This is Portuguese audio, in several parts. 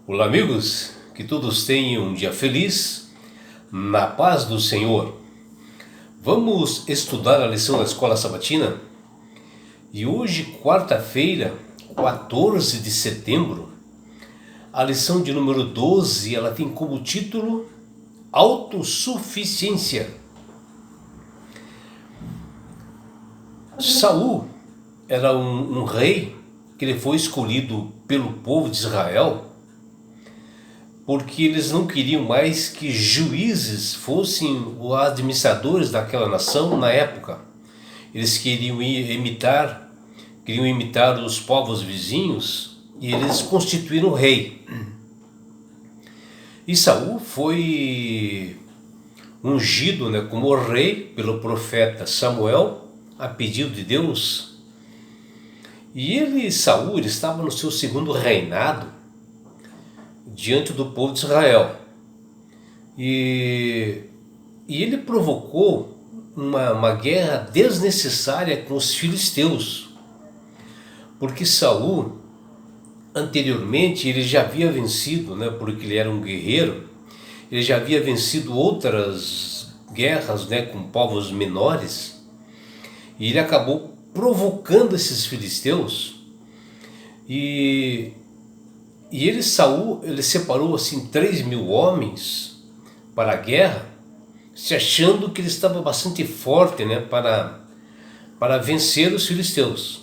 Olá, amigos, que todos tenham um dia feliz, na paz do Senhor. Vamos estudar a lição da Escola Sabatina? E hoje, quarta-feira, 14 de setembro, a lição de número 12, ela tem como título Autossuficiência. Saul era um rei que ele foi escolhido pelo povo de Israel porque eles não queriam mais que juízes fossem os administradores daquela nação na época. Eles queriam imitar os povos vizinhos e eles constituíram o rei. E Saul foi ungido, como rei pelo profeta Samuel, a pedido de Deus. E Saul, estava no seu segundo reinado diante do povo de Israel. E ele provocou uma guerra desnecessária com os filisteus, porque Saul, anteriormente, ele já havia vencido, porque ele era um guerreiro, ele já havia vencido outras guerras, com povos menores, e ele acabou provocando esses filisteus. Saul separou assim 3.000 homens para a guerra, se achando que ele estava bastante forte, para vencer os filisteus.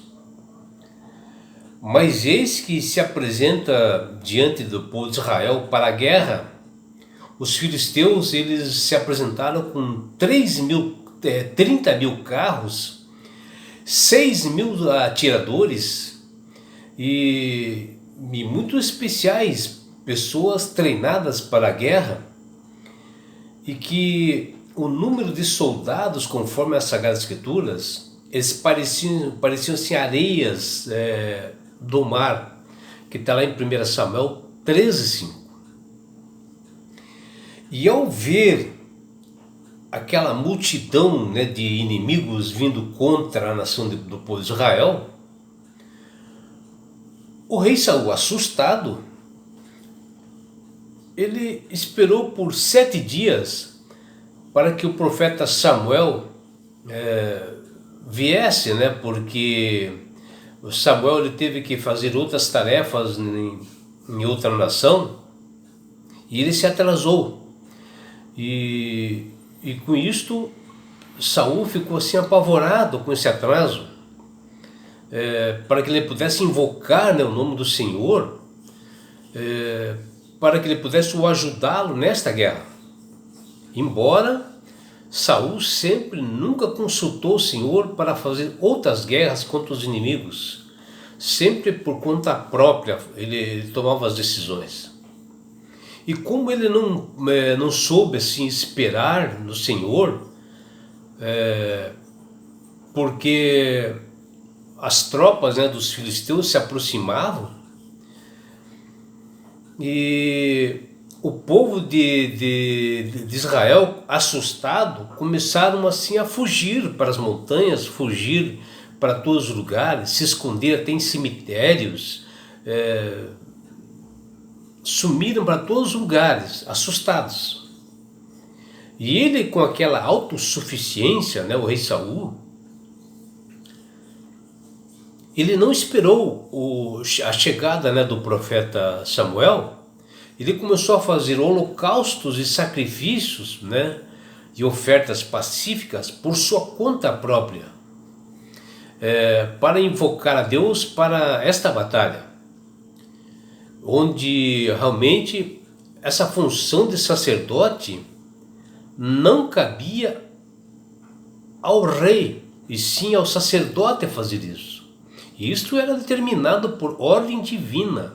Mas eis que se apresenta diante do povo de Israel para a guerra. Os filisteus, eles se apresentaram com 30.000 carros, 6.000 atiradores e muito especiais, pessoas treinadas para a guerra, e que o número de soldados, conforme as Sagradas Escrituras, eles pareciam assim areias do mar, que está lá em 1 Samuel 13:5. E ao ver aquela multidão de inimigos vindo contra a nação do povo de Israel, o rei Saul, assustado, ele esperou por 7 dias para que o profeta Samuel viesse, porque o Samuel ele teve que fazer outras tarefas em outra nação, e ele se atrasou. E com isto, Saul ficou assim apavorado com esse atraso. Para que ele pudesse invocar o nome do Senhor, para que ele pudesse o ajudá-lo nesta guerra. Embora Saul nunca consultou o Senhor para fazer outras guerras contra os inimigos, sempre por conta própria ele tomava as decisões. E como ele não soube assim esperar no Senhor, porque as tropas dos filisteus se aproximavam, e o povo de Israel, assustado, começaram assim a fugir para as montanhas, fugir para todos os lugares, se esconder até em cemitérios, sumiram para todos os lugares, assustados. E ele, com aquela autossuficiência, o rei Saul, ele não esperou a chegada do profeta Samuel. Ele começou a fazer holocaustos e sacrifícios, e ofertas pacíficas por sua conta própria, para invocar a Deus para esta batalha, onde realmente essa função de sacerdote não cabia ao rei, e sim ao sacerdote fazer isso. Isto era determinado por ordem divina,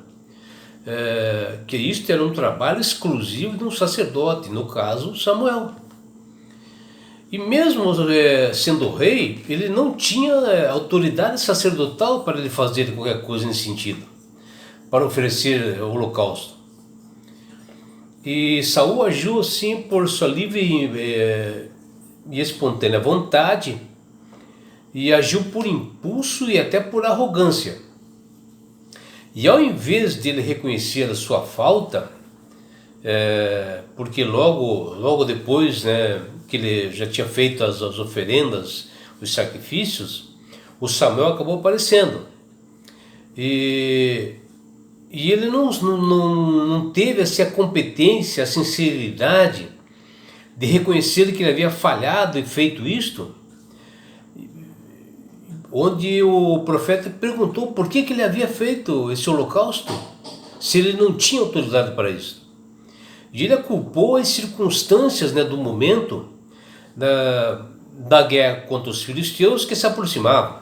que isto era um trabalho exclusivo de um sacerdote, no caso Samuel. E mesmo sendo rei, ele não tinha autoridade sacerdotal para ele fazer qualquer coisa nesse sentido, para oferecer holocausto. E Saul agiu assim por sua livre e espontânea vontade, e agiu por impulso e até por arrogância. E ao invés de ele reconhecer a sua falta, porque logo depois, né, que ele já tinha feito as oferendas, os sacrifícios, o Samuel acabou aparecendo. E ele não teve assim, a competência, a sinceridade de reconhecer que ele havia falhado e feito isto, onde o profeta perguntou por que ele havia feito esse holocausto, se ele não tinha autoridade para isso. E ele culpou as circunstâncias, né, do momento da guerra contra os filisteus que se aproximavam.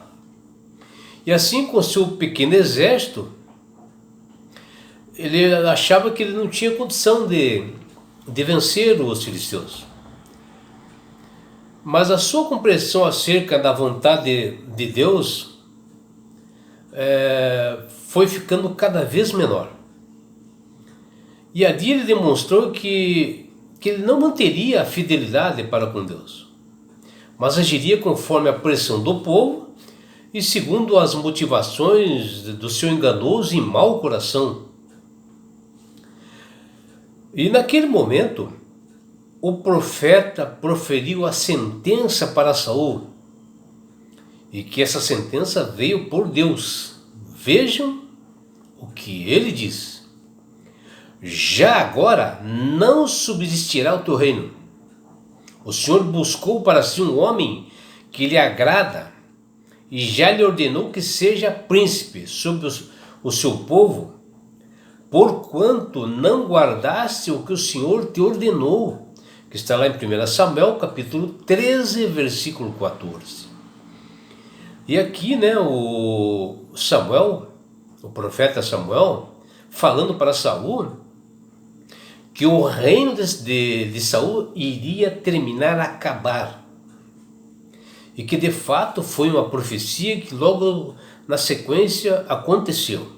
E assim, com seu pequeno exército, ele achava que ele não tinha condição de vencer os filisteus. Mas a sua compreensão acerca da vontade de Deus foi ficando cada vez menor. E ali ele demonstrou que ele não manteria a fidelidade para com Deus, mas agiria conforme a pressão do povo e segundo as motivações do seu enganoso e mau coração. E naquele momento, o profeta proferiu a sentença para Saul, e que essa sentença veio por Deus. Vejam o que ele diz: já agora não subsistirá o teu reino. O Senhor buscou para si um homem que lhe agrada, e já lhe ordenou que seja príncipe sobre o seu povo, porquanto não guardaste o que o Senhor te ordenou, que está lá em 1 Samuel, capítulo 13, versículo 14. E aqui, né, o profeta Samuel, falando para Saul, que o reino de Saul iria terminar, acabar. E que de fato foi uma profecia que logo na sequência aconteceu.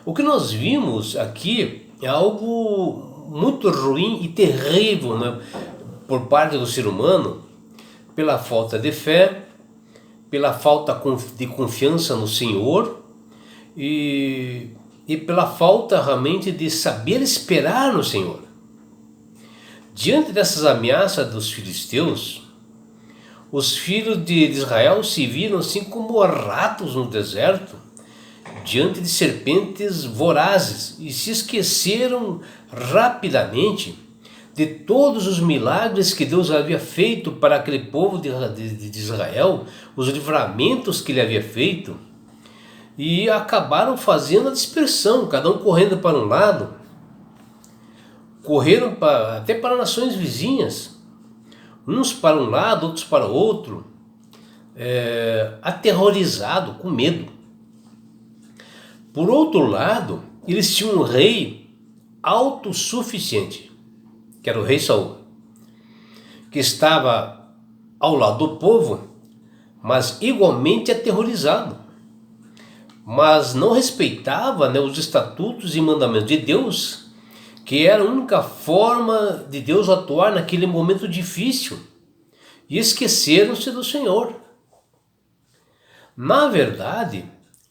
O que nós vimos aqui é algo muito ruim e terrível, né, por parte do ser humano, pela falta de fé, pela falta de confiança no Senhor e pela falta realmente de saber esperar no Senhor. Diante dessas ameaças dos filisteus, os filhos de Israel se viram assim como ratos no deserto, diante de serpentes vorazes, e se esqueceram rapidamente de todos os milagres que Deus havia feito para aquele povo de Israel, os livramentos que ele havia feito, e acabaram fazendo a dispersão, cada um correndo para um lado, correram até para nações vizinhas, uns para um lado, outros para o outro, aterrorizado, com medo. Por outro lado, eles tinham um rei autossuficiente, que era o rei Saul, que estava ao lado do povo, mas igualmente aterrorizado, mas não respeitava, né, os estatutos e mandamentos de Deus, que era a única forma de Deus atuar naquele momento difícil, e esqueceram-se do Senhor. Na verdade,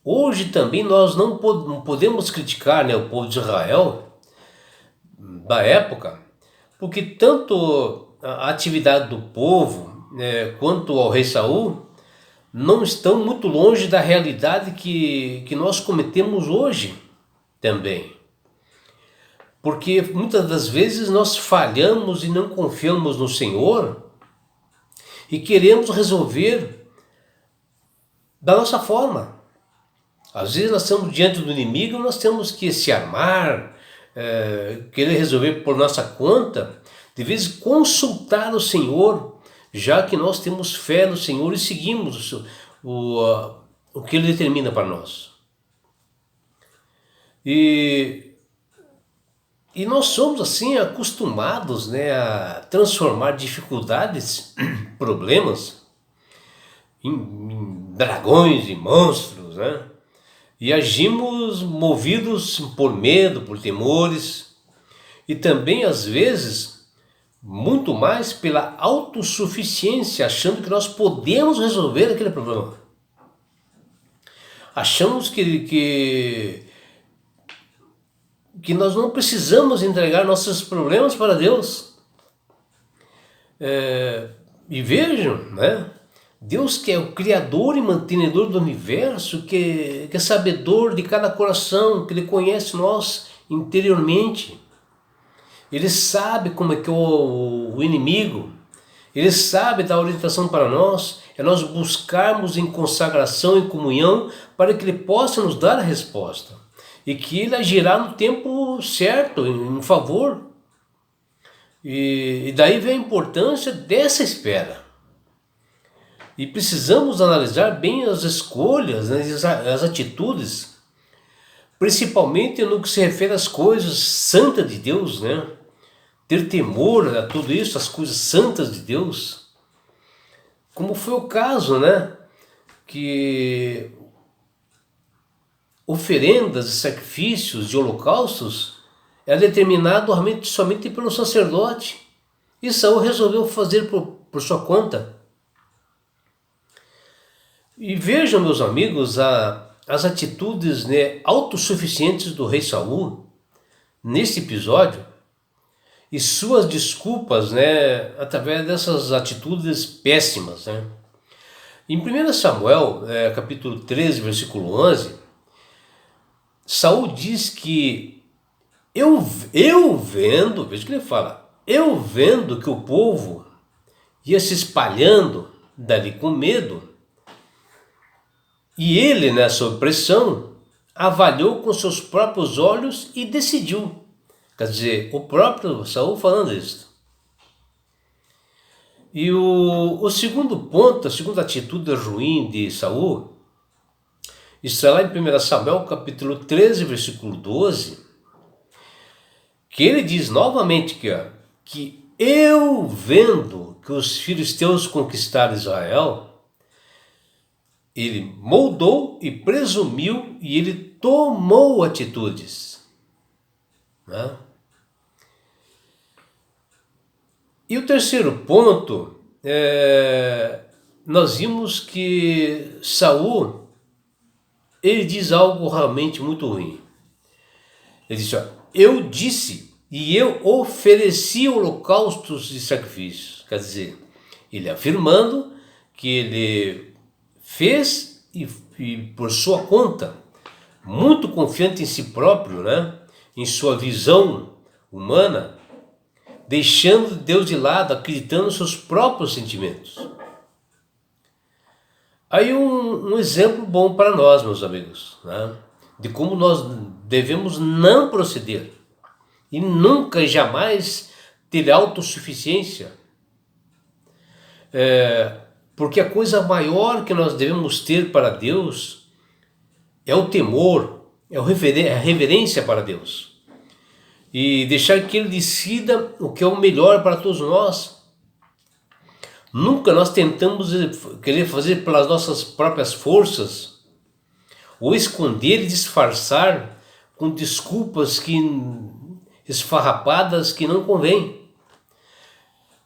hoje também nós não podemos criticar, né, o povo de Israel da época, porque tanto a atividade do povo, quanto ao rei Saul não estão muito longe da realidade que nós cometemos hoje também. Porque muitas das vezes nós falhamos e não confiamos no Senhor e queremos resolver da nossa forma. Às vezes nós estamos diante do inimigo, nós temos que se armar, querer resolver por nossa conta, de vez consultar o Senhor, já que nós temos fé no Senhor e seguimos o que Ele determina para nós. E nós somos assim acostumados, né, a transformar dificuldades, problemas, em dragões e monstros, né? E agimos movidos por medo, por temores, e também às vezes muito mais pela autossuficiência, achando que nós podemos resolver aquele problema. achamos que nós não precisamos entregar nossos problemas para Deus. E vejam, né? Deus, que é o Criador e mantenedor do universo, que é sabedor de cada coração, que Ele conhece nós interiormente. Ele sabe como é que é o inimigo. Ele sabe dar orientação para nós. É nós buscarmos em consagração e comunhão para que Ele possa nos dar a resposta. E que Ele agirá no tempo certo, em favor. E daí vem a importância dessa espera. E precisamos analisar bem as escolhas, né, as atitudes, principalmente no que se refere às coisas santas de Deus, né? Ter temor a tudo isso, as coisas santas de Deus. Como foi o caso, né? Que oferendas e sacrifícios de holocaustos é determinado somente pelo sacerdote. E Saul resolveu fazer por sua conta. E vejam, meus amigos, as atitudes, né, autossuficientes do rei Saul nesse episódio e suas desculpas, né, através dessas atitudes péssimas, né? Em 1 Samuel, capítulo 13, versículo 11, Saul diz que eu vendo, veja o que ele fala, eu vendo que o povo ia se espalhando dali com medo, e ele, né, sob pressão, avaliou com seus próprios olhos e decidiu. Quer dizer, o próprio Saul falando isso. E o segundo ponto, a segunda atitude ruim de Saul, está lá em 1 Samuel capítulo 13, versículo 12, que ele diz novamente que eu vendo que os filisteus conquistaram Israel, ele moldou e presumiu e ele tomou atitudes, né? E o terceiro ponto, nós vimos que Saul, ele diz algo realmente muito ruim. Ele disse, eu disse e eu ofereci holocaustos e sacrifícios. Quer dizer, ele afirmando que ele fez e por sua conta, muito confiante em si próprio, né? Em sua visão humana, deixando Deus de lado, acreditando nos seus próprios sentimentos. Aí um exemplo bom para nós, meus amigos, né? De como nós devemos não proceder e nunca e jamais ter autossuficiência. Porque a coisa maior que nós devemos ter para Deus é o temor, é a reverência para Deus. E deixar que Ele decida o que é o melhor para todos nós. Nunca nós tentamos querer fazer pelas nossas próprias forças, ou esconder e disfarçar com desculpas esfarrapadas que não convém.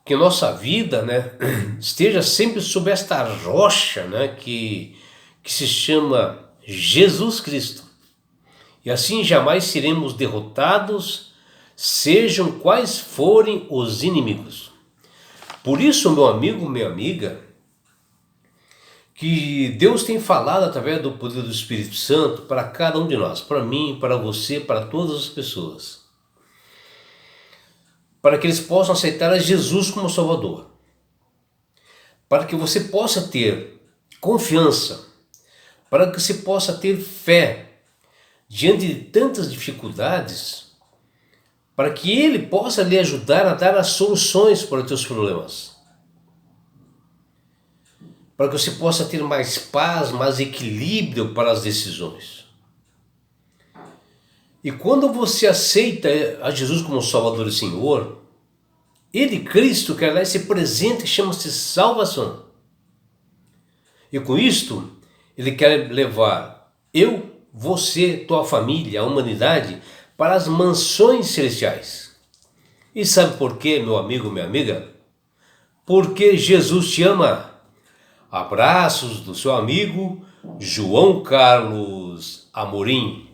Que nossa vida, né, esteja sempre sob esta rocha, né, que se chama Jesus Cristo. E assim jamais seremos derrotados, sejam quais forem os inimigos. Por isso, meu amigo, minha amiga, que Deus tem falado através do poder do Espírito Santo para cada um de nós, para mim, para você, para todas as pessoas, para que eles possam aceitar a Jesus como Salvador, para que você possa ter confiança, para que você possa ter fé diante de tantas dificuldades, para que Ele possa lhe ajudar a dar as soluções para os teus problemas, para que você possa ter mais paz, mais equilíbrio para as decisões. E quando você aceita a Jesus como Salvador e Senhor, Ele, Cristo, quer dar esse presente que chama-se salvação. E com isto, Ele quer levar você, tua família, a humanidade, para as mansões celestiais. E sabe por quê, meu amigo, minha amiga? Porque Jesus te ama. Abraços do seu amigo João Carlos Amorim.